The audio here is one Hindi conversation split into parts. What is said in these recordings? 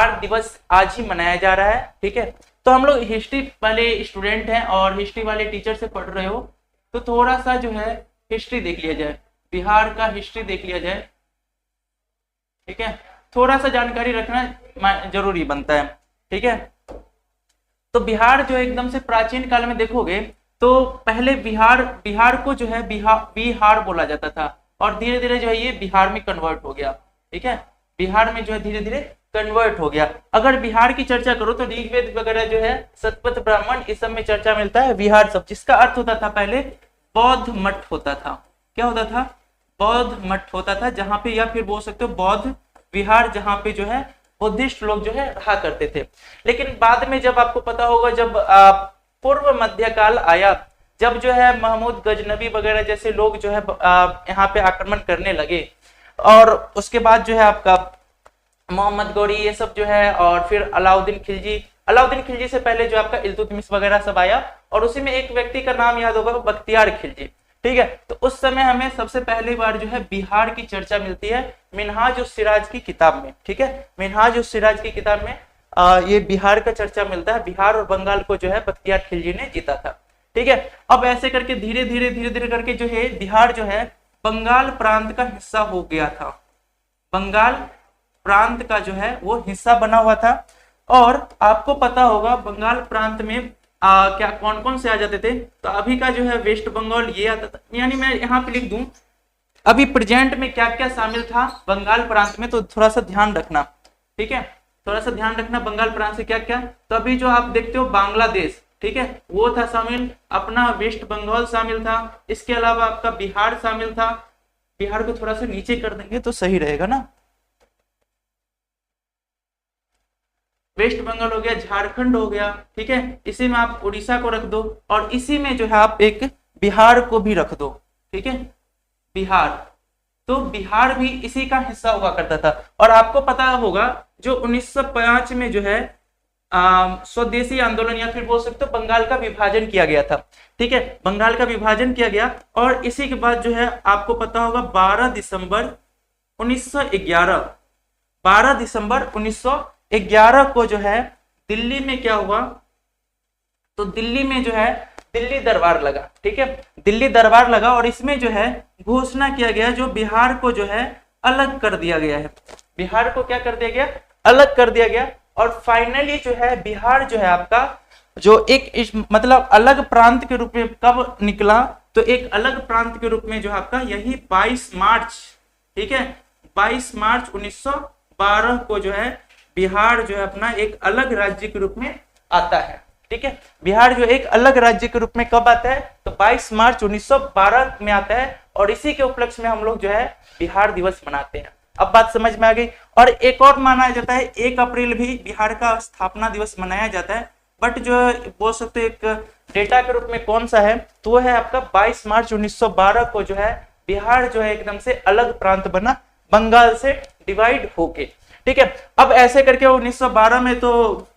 बिहार दिवस आज ही मनाया जा रहा है। ठीक है, तो हम लोग हिस्ट्री वाले स्टूडेंट हैं और हिस्ट्री वाले टीचर से पढ़ रहे हो, तो थोड़ा सा जो है हिस्ट्री देख लिया जाए, बिहार का हिस्ट्री देख लिया जाए। ठीक है, थोड़ा सा जानकारी रखना जरूरी बनता है। ठीक है, तो बिहार जो एकदम से प्राचीन काल में देखोगे तो पहले बिहार को जो है बिहार बोला जाता था और धीरे धीरे जो है ये बिहार में कन्वर्ट हो गया। ठीक है, बिहार में जो है धीरे धीरे कन्वर्ट हो गया। अगर बिहार की चर्चा करो तो ऋग्वेद वगैरह जो है शतपथ ब्राह्मण इस सब में चर्चा मिलता है बिहार शब्द, जिसका अर्थ होता था पहले बौद्ध मठ होता था। क्या होता था? बौद्ध मठ होता था, जहां पे या फिर बोल सकते हो बौद्ध विहार, जहां पे जो है बुद्धिस्ट लोग जो है रहा करते थे। लेकिन बाद में जब आपको पता होगा जब पूर्व मध्यकाल आया, जब जो है महमूद गजनबी वगैरह जैसे लोग जो है यहाँ पे आक्रमण करने लगे और उसके बाद जो है आपका मोहम्मद गौरी ये सब जो है और फिर अलाउद्दीन खिलजी से पहले जो आपका इल्तुतमिश वगैरह सब आया और उसी में एक व्यक्ति का नाम याद होगा बख्तियार खिलजी। ठीक है, तो उस समय हमें सबसे पहली बार जो है बिहार की चर्चा मिलती है मिन्हाज-उस-सिराज की किताब में। ठीक है, मिन्हाज-उस-सिराज की किताब में ये बिहार का चर्चा मिलता है। बिहार और बंगाल को जो है बख्तियार खिलजी ने जीता था। ठीक है, अब ऐसे करके धीरे धीरे करके जो है बिहार जो है बंगाल प्रांत का हिस्सा हो गया था। बंगाल प्रांत का जो है वो हिस्सा बना हुआ था। और आपको पता होगा बंगाल प्रांत में क्या कौन कौन से आ जाते थे, तो अभी का जो है वेस्ट बंगाल ये आता था, यानी मैं यहाँ पे लिख दूं अभी प्रेजेंट में क्या क्या शामिल था बंगाल प्रांत में, तो थोड़ा सा ध्यान रखना। ठीक है, थोड़ा सा ध्यान रखना बंगाल प्रांत से क्या क्या। तो अभी जो आप देखते हो बांग्लादेश, ठीक है, वो था शामिल, अपना वेस्ट बंगाल शामिल था, इसके अलावा आपका बिहार शामिल था। बिहार को थोड़ा सा नीचे कर देंगे तो सही रहेगा ना। वेस्ट बंगाल हो गया, झारखंड हो गया। ठीक है, इसी में आप उड़ीसा को रख दो और इसी में जो है आप एक बिहार को भी रख दो। ठीक है, बिहार, तो बिहार भी इसी का हिस्सा हुआ करता था। और आपको पता होगा जो 1905 में जो है स्वदेशी आंदोलन या फिर बोल सकते हो बंगाल का विभाजन किया गया था। ठीक है, बंगाल का विभाजन किया गया और इसी के बाद जो है आपको पता होगा 12 दिसंबर 1911 को जो है दिल्ली में क्या हुआ, तो दिल्ली में जो है दिल्ली दरबार लगा। ठीक है, दिल्ली दरबार लगा और इसमें जो है घोषणा किया गया जो बिहार को जो है अलग कर दिया गया है। बिहार को क्या कर दिया गया? अलग कर दिया गया। और फाइनली जो है बिहार जो है आपका जो एक मतलब अलग प्रांत के रूप में कब निकला, तो एक अलग प्रांत के रूप में जो आपका यही 22 मार्च, ठीक है, 22 मार्च 1912 को जो है बिहार जो है अपना एक अलग राज्य के रूप में आता है। ठीक है, बिहार जो एक अलग राज्य के रूप में कब आता है, तो 22 मार्च 1912 में आता है और इसी के उपलक्ष्य में हम लोग जो है बिहार दिवस मनाते हैं। अब बात समझ में आ गई। और एक और माना जाता है 1 अप्रैल भी बिहार का स्थापना दिवस मनाया जाता है, बट जो बोल सकते हैं एक डेटा के रूप में कौन सा है, तो वो है आपका 22 मार्च 1912 को जो है बिहार जो है एकदम से अलग प्रांत बना बंगाल से डिवाइड होके। ठीक है, अब ऐसे करके 1912 में तो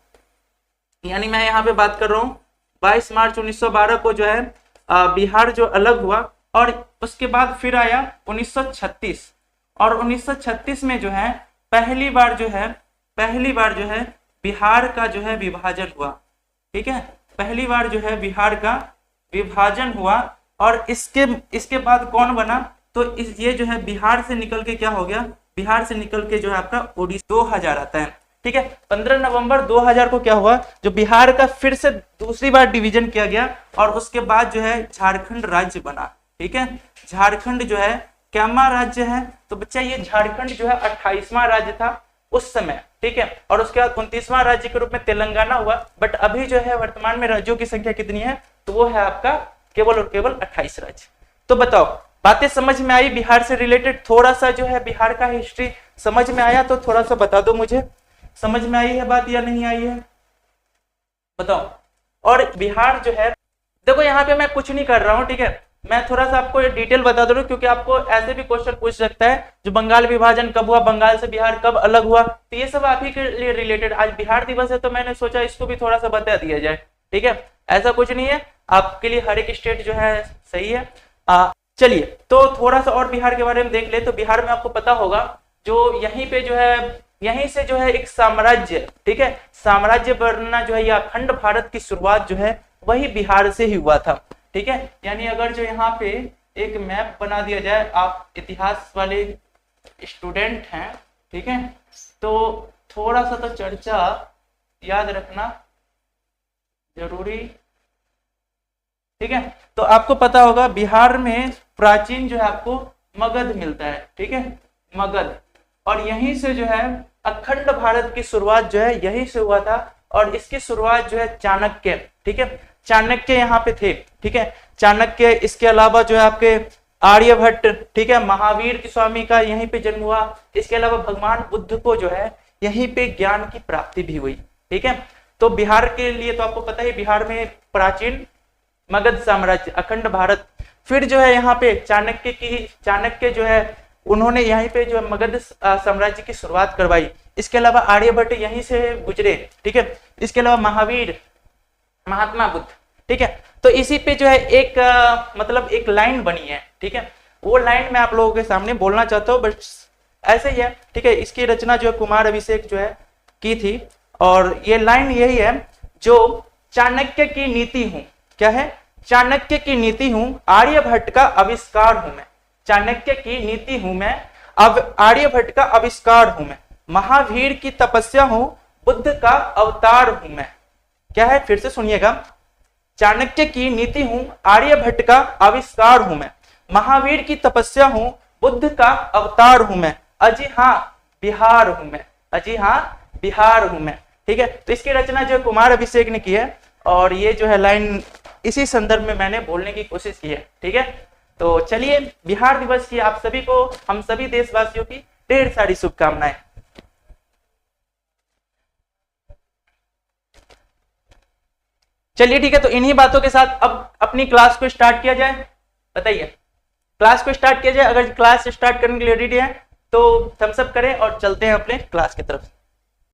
यानी मैं यहाँ पे बात कर रहा हूँ 22 मार्च 1912 को जो है बिहार जो अलग हुआ और उसके बाद फिर आया 1936 और 1936 में जो है पहली बार जो है बिहार का जो है विभाजन हुआ। ठीक है, पहली बार जो है बिहार का विभाजन हुआ और इसके बाद कौन बना, तो ये जो है बिहार से निकल के क्या हो गया, बिहार से निकल के जो है आपका ओडिशा 2000 आता है। ठीक है, 15 नवंबर 2000 को क्या हुआ, जो बिहार का फिर से दूसरी बार डिवीजन किया गया और उसके बाद जो है झारखंड राज्य बना। ठीक है, झारखंड जो है कैमा राज्य है, तो बच्चा ये झारखंड जो है 28वां राज्य था उस समय। ठीक है, और उसके बाद 29वां राज्य के रूप में तेलंगाना हुआ, बट अभी जो है वर्तमान में राज्यों की संख्या कितनी है, तो वो है आपका केवल और केवल 28 राज्य। तो बताओ बातें समझ में आई बिहार से रिलेटेड? थोड़ा सा जो है बिहार का हिस्ट्री समझ में आया तो थोड़ा सा बता दो मुझे, समझ में आई है बात या नहीं आई है, बताओ। और बिहार जो है देखो यहाँ पे मैं कुछ नहीं कर रहा हूँ, ठीक है, मैं थोड़ा सा आपको डिटेल बता दे रहा हूँ क्योंकि आपको ऐसे भी क्वेश्चन पूछ सकता है जो बंगाल विभाजन कब हुआ, बंगाल से बिहार कब अलग हुआ, तो ये सब आप ही के लिए रिलेटेड। आज बिहार दिवस है तो मैंने सोचा इसको भी थोड़ा सा बता दिया जाए। ठीक है, ऐसा कुछ नहीं है, आपके लिए हर एक स्टेट जो है सही है। चलिए तो थोड़ा सा और बिहार के बारे में देख ले। तो बिहार में आपको पता होगा जो यहीं पे जो है यहीं से जो है एक साम्राज्य, ठीक है, साम्राज्य बनना जो है या अखंड भारत की शुरुआत जो है वही बिहार से ही हुआ था, ठीक है। यानी अगर जो यहाँ पे एक मैप बना दिया जाए, आप इतिहास वाले स्टूडेंट हैं, ठीक है, तो थोड़ा सा तो चर्चा याद रखना जरूरी, ठीक है। तो आपको पता होगा बिहार में प्राचीन जो है आपको मगध मिलता है, ठीक है, मगध, और यहीं से जो है अखंड भारत की शुरुआत जो है यहीं से हुआ था। और इसकी शुरुआत जो है चाणक्य, ठीक है, चाणक्य यहाँ पे थे, ठीक है, चाणक्य। इसके अलावा जो है आपके आर्यभट्ट, ठीक है, महावीर की स्वामी का यहीं पे जन्म हुआ। इसके अलावा भगवान बुद्ध को जो है यहीं पे ज्ञान की प्राप्ति भी हुई, ठीक है। तो बिहार के लिए तो आपको पता है बिहार में प्राचीन मगध साम्राज्य, अखंड भारत। फिर जो है यहाँ पे चाणक्य जो है उन्होंने यहीं पे जो मगध साम्राज्य की शुरुआत करवाई। इसके अलावा आर्यभट्ट यहीं से गुजरे, ठीक है। इसके अलावा महावीर, महात्मा बुद्ध, ठीक है। तो इसी पे जो है एक मतलब एक लाइन बनी है, ठीक है, वो लाइन मैं आप लोगों के सामने बोलना चाहता हूँ, बस ऐसे ही है, ठीक है। इसकी रचना जो है कुमार अभिषेक जो है की थी, और ये लाइन यही है, जो चाणक्य की नीति हूं, क्या है, चाणक्य की नीति हूं, आर्यभट्ट का आविष्कार हूं मैं, चाणक्य की नीति हूं मैं, अब आर्यभट्ट का आविष्कार हूं मैं, महावीर की तपस्या हूं, बुद्ध का अवतार हूं मैं, क्या है, फिर से सुनिएगा, चाणक्य की नीति हूं, आर्यभट्ट का आविष्कार हूं मैं, महावीर की तपस्या हूं, बुद्ध का अवतार हूं मैं, अजी हाँ बिहार हूं मैं, अजी हाँ बिहार हूं मैं, ठीक है। तो इसकी रचना जो कुमार अभिषेक ने की है, और ये जो है लाइन इसी संदर्भ में मैंने बोलने की कोशिश की है, ठीक है। तो चलिए, बिहार दिवस की आप सभी को, हम सभी देशवासियों की ढेर सारी शुभकामनाएं। चलिए ठीक है, तो इन्हीं बातों के साथ अब अपनी क्लास को स्टार्ट किया जाए। बताइए, क्लास को स्टार्ट किया जाए। अगर क्लास स्टार्ट करने के लिए रेडी है तो थम्स अप करें और चलते हैं अपने क्लास की तरफ।